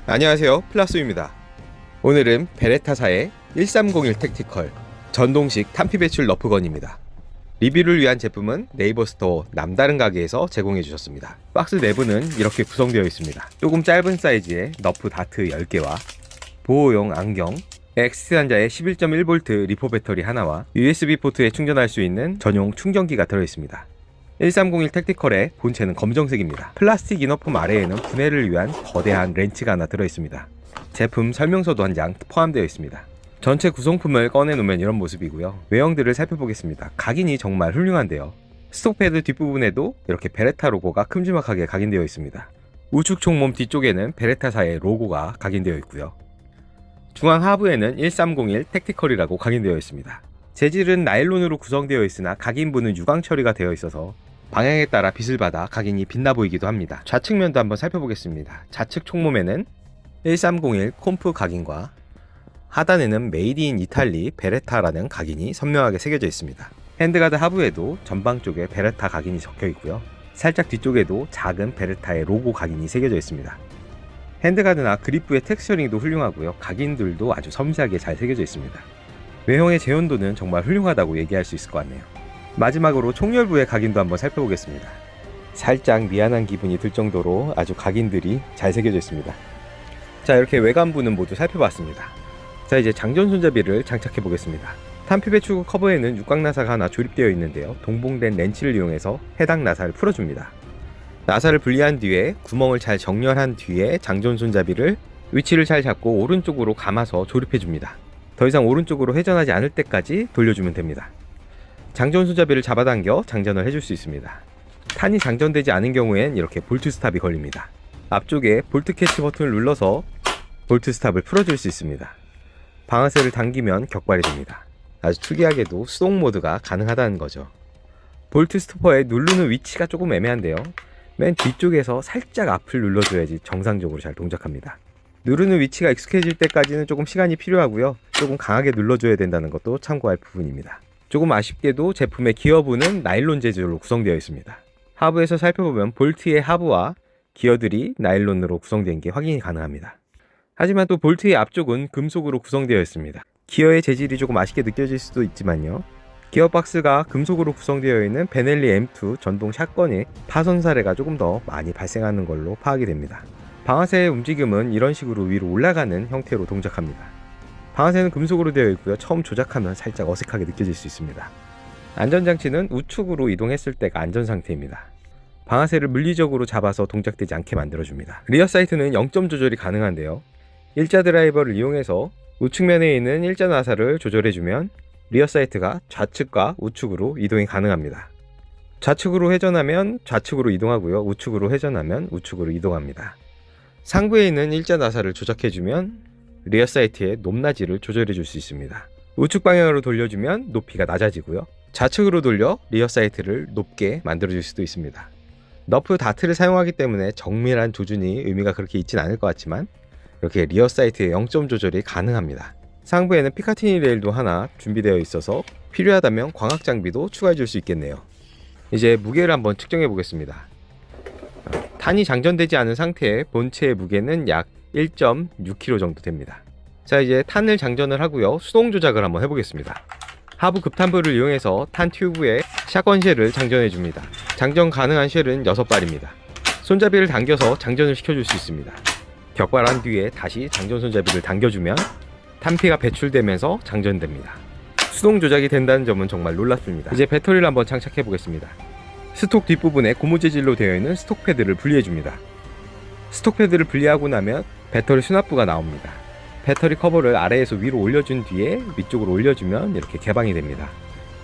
안녕하세요, 플라소입니다. 오늘은 베레타사의 1301 택티컬 전동식 탄피 배출 너프건입니다. 리뷰를 위한 제품은 네이버 스토어 남다른 가게에서 제공해 주셨습니다. 박스 내부는 이렇게 구성되어 있습니다. 조금 짧은 사이즈의 너프 다트 10개와 보호용 안경, XT 단자에 11.1V 리포 배터리 하나와 USB 포트에 충전할 수 있는 전용 충전기가 들어있습니다. 1301 택티컬의 본체는 검정색입니다. 플라스틱 이너폼 아래에는 분해를 위한 거대한 렌치가 하나 들어있습니다. 제품 설명서도 한 장 포함되어 있습니다. 전체 구성품을 꺼내놓으면 이런 모습이고요. 외형들을 살펴보겠습니다. 각인이 정말 훌륭한데요. 스톡패드 뒷부분에도 이렇게 베레타 로고가 큼지막하게 각인되어 있습니다. 우측 총몸 뒤쪽에는 베레타사의 로고가 각인되어 있고요. 중앙 하부에는 1301 택티컬이라고 각인되어 있습니다. 재질은 나일론으로 구성되어 있으나 각인부는 유광 처리가 되어 있어서 방향에 따라 빛을 받아 각인이 빛나 보이기도 합니다. 좌측면도 한번 살펴보겠습니다. 좌측 총몸에는 1301 콤프 각인과 하단에는 메이드 인 이탈리 베레타라는 각인이 선명하게 새겨져 있습니다. 핸드가드 하부에도 전방 쪽에 베레타 각인이 적혀 있고요. 살짝 뒤쪽에도 작은 베레타의 로고 각인이 새겨져 있습니다. 핸드가드나 그립부의 텍스처링도 훌륭하고요. 각인들도 아주 섬세하게 잘 새겨져 있습니다. 외형의 재현도는 정말 훌륭하다고 얘기할 수 있을 것 같네요. 마지막으로 총열부의 각인도 한번 살펴보겠습니다. 살짝 미안한 기분이 들 정도로 아주 각인들이 잘 새겨져 있습니다. 자, 이렇게 외관부는 모두 살펴봤습니다. 자, 이제 장전 손잡이를 장착해 보겠습니다. 탄피 배출구 커버에는 육각 나사가 하나 조립되어 있는데요. 동봉된 렌치를 이용해서 해당 나사를 풀어줍니다. 나사를 분리한 뒤에 구멍을 잘 정렬한 뒤에 장전 손잡이를 위치를 잘 잡고 오른쪽으로 감아서 조립해 줍니다. 더 이상 오른쪽으로 회전하지 않을 때까지 돌려주면 됩니다. 장전 손잡이를 잡아당겨 장전을 해줄 수 있습니다. 탄이 장전되지 않은 경우엔 이렇게 볼트 스탑이 걸립니다. 앞쪽에 볼트 캐치 버튼을 눌러서 볼트 스탑을 풀어줄 수 있습니다. 방아쇠를 당기면 격발이 됩니다. 아주 특이하게도 수동 모드가 가능하다는 거죠. 볼트 스토퍼의 누르는 위치가 조금 애매한데요. 맨 뒤쪽에서 살짝 앞을 눌러줘야지 정상적으로 잘 동작합니다. 누르는 위치가 익숙해질 때까지는 조금 시간이 필요하고요. 조금 강하게 눌러줘야 된다는 것도 참고할 부분입니다. 조금 아쉽게도 제품의 기어부는 나일론 재질로 구성되어 있습니다. 하부에서 살펴보면 볼트의 하부와 기어들이 나일론으로 구성된 게 확인이 가능합니다. 하지만 또 볼트의 앞쪽은 금속으로 구성되어 있습니다. 기어의 재질이 조금 아쉽게 느껴질 수도 있지만요. 기어박스가 금속으로 구성되어 있는 베넬리 M2 전동 샷건의 파손 사례가 조금 더 많이 발생하는 걸로 파악이 됩니다. 방아쇠의 움직임은 이런 식으로 위로 올라가는 형태로 동작합니다. 방아쇠는 금속으로 되어 있고요. 처음 조작하면 살짝 어색하게 느껴질 수 있습니다. 안전장치는 우측으로 이동했을 때가 안전상태입니다. 방아쇠를 물리적으로 잡아서 동작되지 않게 만들어줍니다. 리어 사이트는 0점 조절이 가능한데요. 일자 드라이버를 이용해서 우측면에 있는 일자 나사를 조절해주면 리어 사이트가 좌측과 우측으로 이동이 가능합니다. 좌측으로 회전하면 좌측으로 이동하고요. 우측으로 회전하면 우측으로 이동합니다. 상부에 있는 일자 나사를 조작해주면 리어 사이트의 높낮이를 조절해줄 수 있습니다. 우측 방향으로 돌려주면 높이가 낮아지고요. 좌측으로 돌려 리어 사이트를 높게 만들어줄 수도 있습니다. 너프 다트를 사용하기 때문에 정밀한 조준이 의미가 그렇게 있진 않을 것 같지만 이렇게 리어 사이트의 0점 조절이 가능합니다. 상부에는 피카티니 레일도 하나 준비되어 있어서 필요하다면 광학 장비도 추가해 줄 수 있겠네요. 이제 무게를 한번 측정해 보겠습니다. 탄이 장전되지 않은 상태의 본체의 무게는 약 1.6kg 정도 됩니다. 자, 이제 탄을 장전을 하고요. 수동 조작을 한번 해보겠습니다. 하부 급탄부를 이용해서 탄 튜브에 샷건 쉘을 장전해 줍니다. 장전 가능한 쉘은 6발입니다. 손잡이를 당겨서 장전을 시켜줄 수 있습니다. 격발한 뒤에 다시 장전 손잡이를 당겨주면 탄피가 배출되면서 장전됩니다. 수동 조작이 된다는 점은 정말 놀랍습니다. 이제 배터리를 한번 장착해 보겠습니다. 스톡 뒷부분에 고무 재질로 되어 있는 스톡 패드를 분리해 줍니다. 스톡 패드를 분리하고 나면 배터리 수납부가 나옵니다. 배터리 커버를 아래에서 위로 올려준 뒤에 위쪽으로 올려주면 이렇게 개방이 됩니다.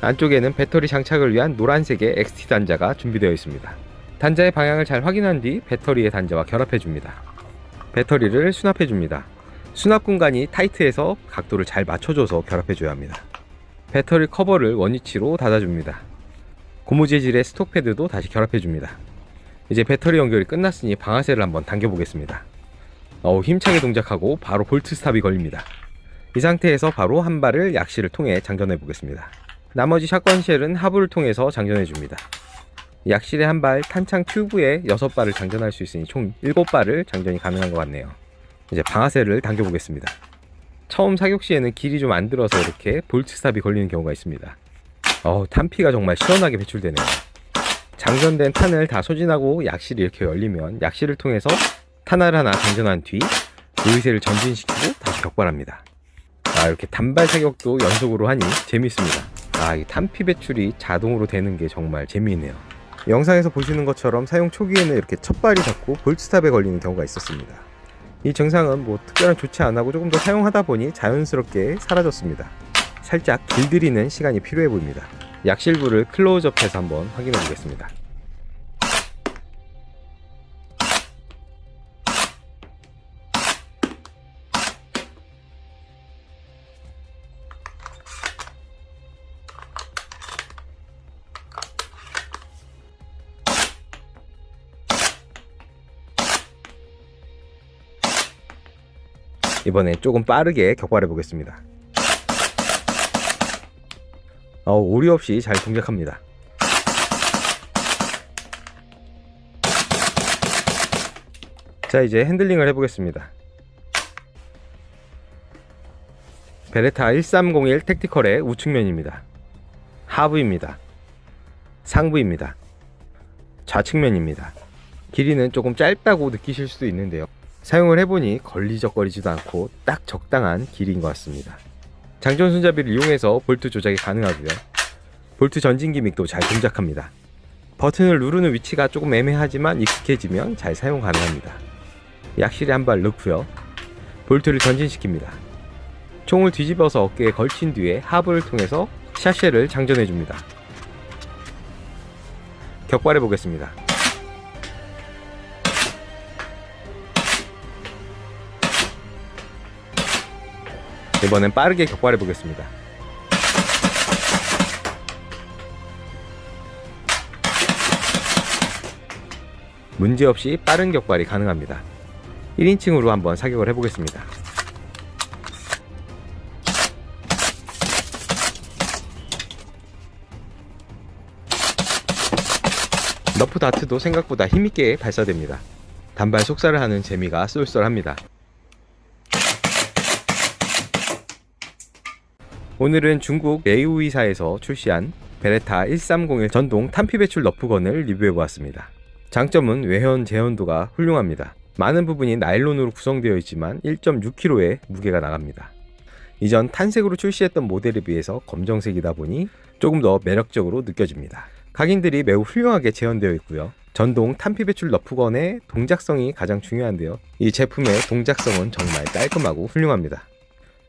안쪽에는 배터리 장착을 위한 노란색의 XT 단자가 준비되어 있습니다. 단자의 방향을 잘 확인한 뒤 배터리의 단자와 결합해 줍니다. 배터리를 수납해 줍니다. 수납 공간이 타이트해서 각도를 잘 맞춰줘서 결합해 줘야 합니다. 배터리 커버를 원위치로 닫아줍니다. 고무 재질의 스톡 패드도 다시 결합해 줍니다. 이제 배터리 연결이 끝났으니 방아쇠를 한번 당겨 보겠습니다. 힘차게 동작하고 바로 볼트 스탑이 걸립니다. 이 상태에서 바로 한 발을 약실을 통해 장전해 보겠습니다. 나머지 샷건 쉘은 하부를 통해서 장전해 줍니다. 약실의 한 발, 탄창 튜브에 6발을 장전할 수 있으니 총 7발을 장전이 가능한 것 같네요. 이제 방아쇠를 당겨 보겠습니다. 처음 사격 시에는 길이 좀 안 들어서 이렇게 볼트 스탑이 걸리는 경우가 있습니다. 탄피가 정말 시원하게 배출되네요. 장전된 탄을 다 소진하고 약실이 이렇게 열리면 약실을 통해서 탄알 하나 장전한 뒤 의세를 전진시키고 다시 격발합니다. 이렇게 단발 사격도 연속으로 하니 재밌습니다. 이 탄피 배출이 자동으로 되는 게 정말 재미있네요. 영상에서 보시는 것처럼 사용 초기에는 이렇게 첫발이 닿고 볼트 스탑에 걸리는 경우가 있었습니다. 이 증상은 특별한 조치 안 하고 조금 더 사용하다 보니 자연스럽게 사라졌습니다. 살짝 길들이는 시간이 필요해 보입니다. 약실부를 클로즈업해서 한번 확인해 보겠습니다. 이번에 조금 빠르게 격발해 보겠습니다. 오리 없이 잘 동작합니다. 자, 이제 핸들링을 해보겠습니다. 베레타 1301 택티컬의 우측면입니다. 하부입니다. 상부입니다. 좌측면입니다. 길이는 조금 짧다고 느끼실 수도 있는데요, 사용을 해보니 걸리적거리지도 않고 딱 적당한 길이인 것 같습니다. 장전 손잡이를 이용해서 볼트 조작이 가능하고요, 볼트 전진 기믹도 잘 동작합니다. 버튼을 누르는 위치가 조금 애매하지만 익숙해지면 잘 사용 가능합니다. 약실에 한 발 넣고요, 볼트를 전진시킵니다. 총을 뒤집어서 어깨에 걸친 뒤에 하부를 통해서 샤쉐를 장전해줍니다. 격발해 보겠습니다. 이번엔 빠르게 격발해 보겠습니다. 문제없이 빠른 격발이 가능합니다. 1인칭으로 한번 사격을 해보겠습니다. 너프 다트도 생각보다 힘있게 발사됩니다. 단발 속살을 하는 재미가 쏠쏠합니다. 오늘은 중국 레이우이사에서 출시한 베레타 1301 전동 탄피 배출 너프건을 리뷰해보았습니다. 장점은 외현 제헌도가 훌륭합니다. 많은 부분이 나일론으로 구성되어 있지만 1.6kg의 무게가 나갑니다. 이전 탄색으로 출시했던 모델에 비해서 검정색이다 보니 조금 더 매력적으로 느껴집니다. 각인들이 매우 훌륭하게 재현되어 있고요, 전동 탄피 배출 너프건의 동작성이 가장 중요한데요, 이 제품의 동작성은 정말 깔끔하고 훌륭합니다.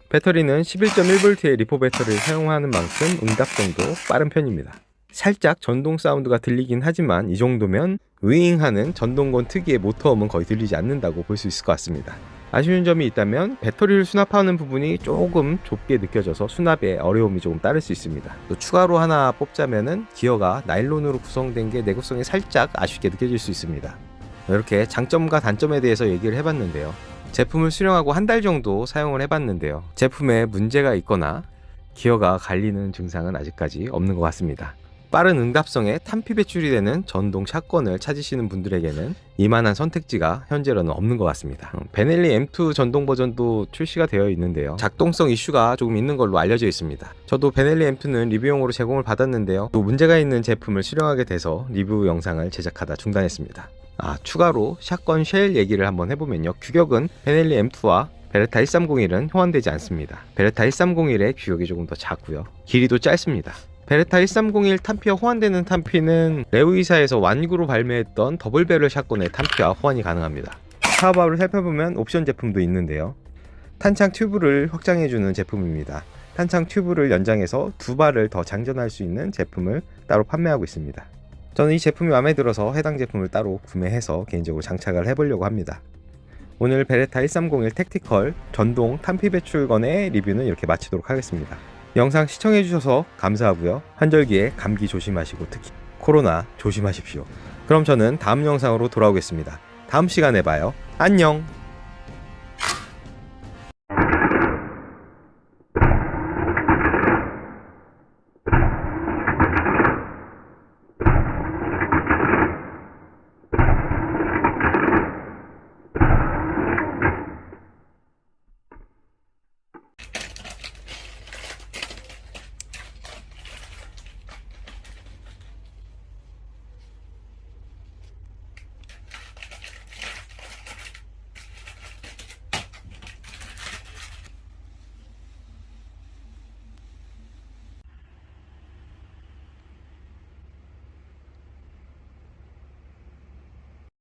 배터리는 11.1V의 리포 배터리를 사용하는 만큼 응답성도 빠른 편입니다. 살짝 전동 사운드가 들리긴 하지만 이 정도면 윙하는 전동건 특유의 모터음은 거의 들리지 않는다고 볼 수 있을 것 같습니다. 아쉬운 점이 있다면 배터리를 수납하는 부분이 조금 좁게 느껴져서 수납에 어려움이 조금 따를 수 있습니다. 또 추가로 하나 뽑자면은 기어가 나일론으로 구성된 게 내구성이 살짝 아쉽게 느껴질 수 있습니다. 이렇게 장점과 단점에 대해서 얘기를 해봤는데요, 제품을 수령하고 한 달 정도 사용을 해봤는데요, 제품에 문제가 있거나 기어가 갈리는 증상은 아직까지 없는 것 같습니다. 빠른 응답성에 탄피 배출이 되는 전동 샷건을 찾으시는 분들에게는 이만한 선택지가 현재로는 없는 것 같습니다. 베넬리 M2 전동 버전도 출시가 되어 있는데요, 작동성 이슈가 조금 있는 걸로 알려져 있습니다. 저도 베넬리 M2는 리뷰용으로 제공을 받았는데요, 또 문제가 있는 제품을 수령하게 돼서 리뷰 영상을 제작하다 중단했습니다. 추가로 샷건 쉘 얘기를 한번 해보면요, 규격은 베넬리 M2와 베레타 1301은 호환되지 않습니다. 베레타 1301의 규격이 조금 더 작고요, 길이도 짧습니다. 베레타 1301 탄피와 호환되는 탄피는 레우이사에서 완구로 발매했던 더블배럴 샷건의 탄피와 호환이 가능합니다. 파워밥을 살펴보면 옵션 제품도 있는데요, 탄창 튜브를 확장해주는 제품입니다. 탄창 튜브를 연장해서 두 발을 더 장전할 수 있는 제품을 따로 판매하고 있습니다. 저는 이 제품이 마음에 들어서 해당 제품을 따로 구매해서 개인적으로 장착을 해보려고 합니다. 오늘 베레타 1301 택티컬 전동 탄피 배출건의 리뷰는 이렇게 마치도록 하겠습니다. 영상 시청해주셔서 감사하고요, 환절기에 감기 조심하시고 특히 코로나 조심하십시오. 그럼 저는 다음 영상으로 돌아오겠습니다. 다음 시간에 봐요. 안녕.